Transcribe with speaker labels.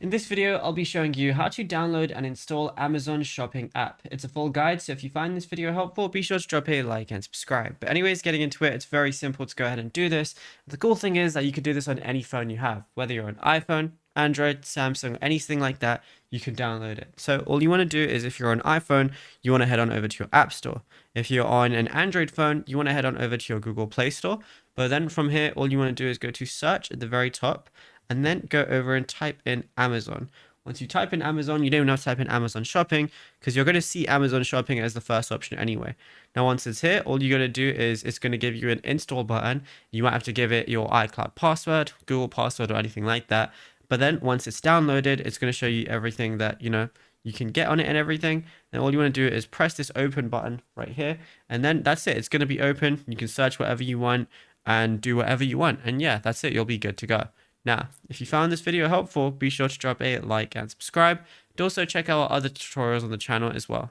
Speaker 1: In this video, I'll be showing you how to download and install Amazon Shopping app. It's a full guide, so if you find this video helpful, be sure to drop a like and subscribe. But anyways, getting into it, it's very simple to go ahead and do this. The cool thing is that you can do this on any phone you have, whether you're an iPhone, Android, Samsung, anything like that, you can download it. So all you want to do is if you're on iPhone, you want to head on over to your App Store. If you're on an Android phone, you want to head on over to your Google Play Store. But then from here, all you want to do is go to search at the very top and then go over and type in Amazon. Once you type in Amazon, you don't even have to type in Amazon Shopping because you're going to see Amazon Shopping as the first option anyway. Now, once it's here, all you're going to do is it's going to give you an install button. You might have to give it your iCloud password, Google password, or anything like that. But then once it's downloaded, it's going to show you everything that, you can get on it and everything. And all you want to do is press this open button right here. And then that's it. It's going to be open. You can search whatever you want and do whatever you want. And yeah, that's it. You'll be good to go. Now, if you found this video helpful, be sure to drop a like and subscribe. And also check out our other tutorials on the channel as well.